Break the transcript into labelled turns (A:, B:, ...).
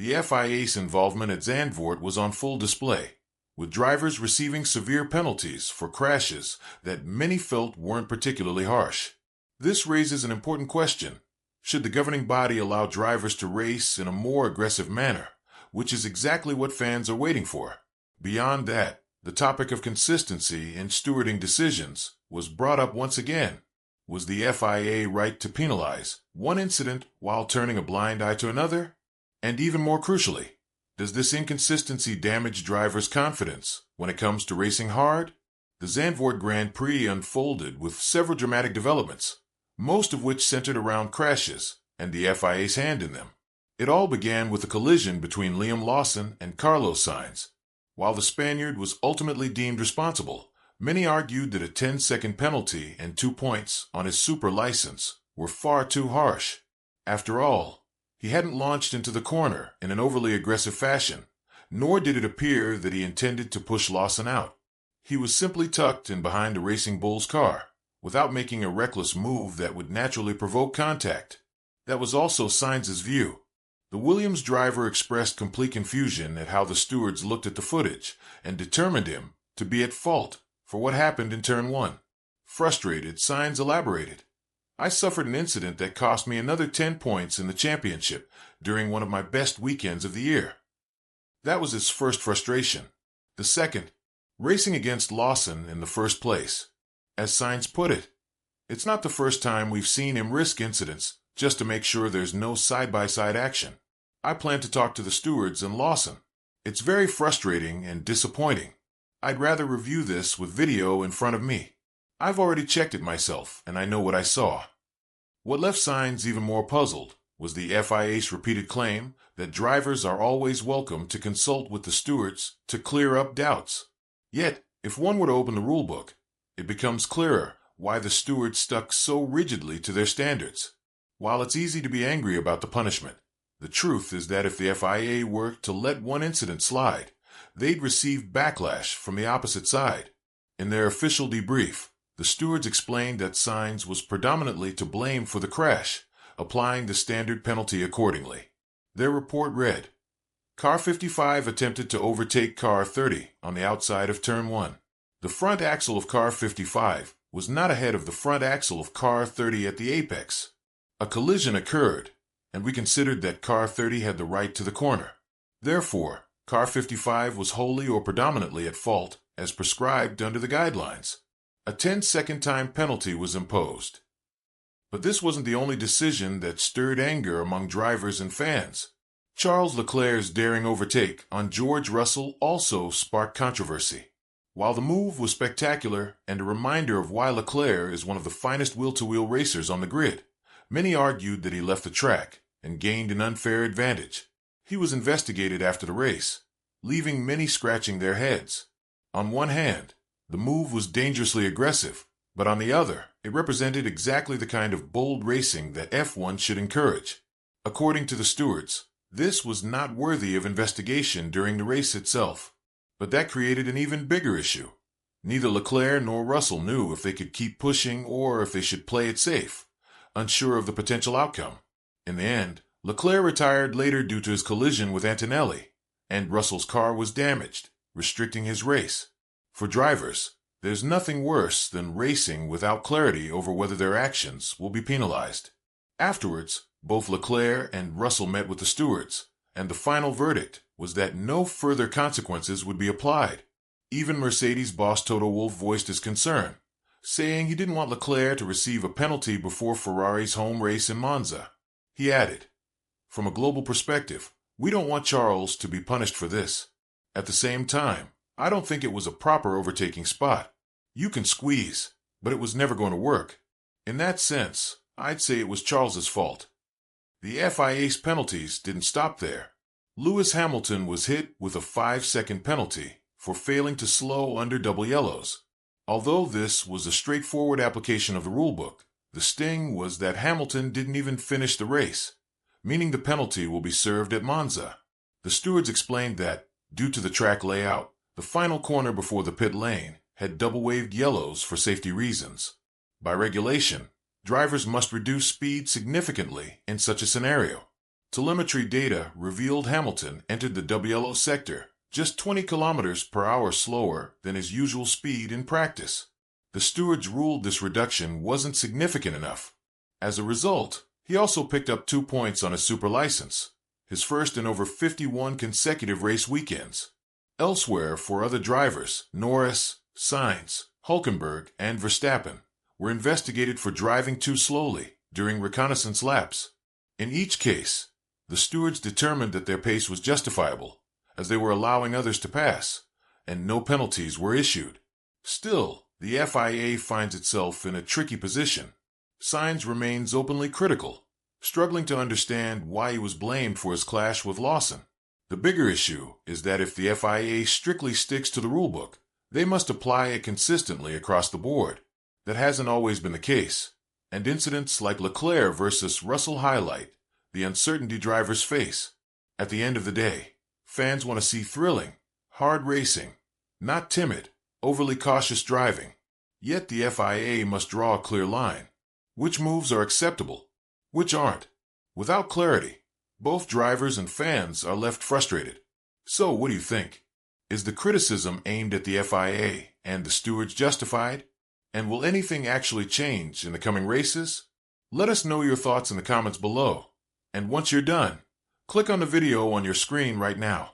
A: The FIA's involvement at Zandvoort was on full display, with drivers receiving severe penalties for crashes that many felt weren't particularly harsh. This raises an important question. Should the governing body allow drivers to race in a more aggressive manner, which is exactly what fans are waiting for? Beyond that, the topic of consistency in stewarding decisions was brought up once again. Was the FIA right to penalize one incident while turning a blind eye to another? And even more crucially, does this inconsistency damage drivers' confidence when it comes to racing hard? The Zandvoort Grand Prix unfolded with several dramatic developments, most of which centered around crashes and the FIA's hand in them. It all began with a collision between Liam Lawson and Carlos Sainz. While the Spaniard was ultimately deemed responsible, many argued that a 10-second penalty and 2 points on his super license were far too harsh. After all, he hadn't launched into the corner in an overly aggressive fashion, nor did it appear that he intended to push Lawson out. He was simply tucked in behind a racing bull's car, without making a reckless move that would naturally provoke contact. That was also Sainz's view. The Williams driver expressed complete confusion at how the stewards looked at the footage and determined him to be at fault for what happened in Turn 1. Frustrated, Sainz elaborated, "I suffered an incident that cost me another 10 points in the championship during one of my best weekends of the year." That was his first frustration. The second, racing against Lawson in the first place. As Sainz put it, "It's not the first time we've seen him risk incidents just to make sure there's no side-by-side action. I plan to talk to the stewards and Lawson. It's very frustrating and disappointing. I'd rather review this with video in front of me. I've already checked it myself, and I know what I saw." What left Sainz even more puzzled was the FIA's repeated claim that drivers are always welcome to consult with the stewards to clear up doubts. Yet, if one were to open the rulebook, it becomes clearer why the stewards stuck so rigidly to their standards. While it's easy to be angry about the punishment, the truth is that if the FIA were to let one incident slide, they'd receive backlash from the opposite side. In their official debrief, the stewards explained that Sainz was predominantly to blame for the crash, applying the standard penalty accordingly. Their report read, "Car 55 attempted to overtake Car 30 on the outside of Turn 1. The front axle of Car 55 was not ahead of the front axle of Car 30 at the apex. A collision occurred, and we considered that Car 30 had the right to the corner. Therefore, Car 55 was wholly or predominantly at fault, as prescribed under the guidelines. A 10-second time penalty was imposed." But this wasn't the only decision that stirred anger among drivers and fans. Charles Leclerc's daring overtake on George Russell also sparked controversy. While the move was spectacular and a reminder of why Leclerc is one of the finest wheel-to-wheel racers on the grid, many argued that he left the track and gained an unfair advantage. He was investigated after the race, leaving many scratching their heads. On one hand, the move was dangerously aggressive, but on the other, it represented exactly the kind of bold racing that F1 should encourage. According to the stewards, this was not worthy of investigation during the race itself. But that created an even bigger issue. Neither Leclerc nor Russell knew if they could keep pushing or if they should play it safe, unsure of the potential outcome. In the end, Leclerc retired later due to his collision with Antonelli, and Russell's car was damaged, restricting his race. For drivers, there's nothing worse than racing without clarity over whether their actions will be penalized. Afterwards, both Leclerc and Russell met with the stewards, and the final verdict was that no further consequences would be applied. Even Mercedes boss Toto Wolff voiced his concern, saying he didn't want Leclerc to receive a penalty before Ferrari's home race in Monza. He added, "From a global perspective, we don't want Charles to be punished for this. At the same time, I don't think it was a proper overtaking spot. You can squeeze, but it was never going to work. In that sense, I'd say it was Charles's fault." The FIA's penalties didn't stop there. Lewis Hamilton was hit with a 5-second penalty for failing to slow under double yellows. Although this was a straightforward application of the rulebook, the sting was that Hamilton didn't even finish the race, meaning the penalty will be served at Monza. The stewards explained that, due to the track layout, the final corner before the pit lane had double-waved yellows for safety reasons. By regulation, drivers must reduce speed significantly in such a scenario. Telemetry data revealed Hamilton entered the double yellow sector just 20 kilometers per hour slower than his usual speed in practice. The stewards ruled this reduction wasn't significant enough. As a result, he also picked up 2 points on his super license, his first in over 51 consecutive race weekends. Elsewhere, for other drivers, Norris, Sainz, Hülkenberg, and Verstappen were investigated for driving too slowly during reconnaissance laps. In each case, the stewards determined that their pace was justifiable, as they were allowing others to pass, and no penalties were issued. Still, the FIA finds itself in a tricky position. Sainz remains openly critical, struggling to understand why he was blamed for his clash with Lawson. The bigger issue is that if the FIA strictly sticks to the rulebook, they must apply it consistently across the board. That hasn't always been the case, and incidents like Leclerc versus Russell highlight the uncertainty drivers face. At the end of the day, fans want to see thrilling, hard racing, not timid, overly cautious driving. Yet the FIA must draw a clear line. Which moves are acceptable? Which aren't? Without clarity, both drivers and fans are left frustrated. So what do you think? Is the criticism aimed at the FIA and the stewards justified? And will anything actually change in the coming races? Let us know your thoughts in the comments below. And once you're done, click on the video on your screen right now.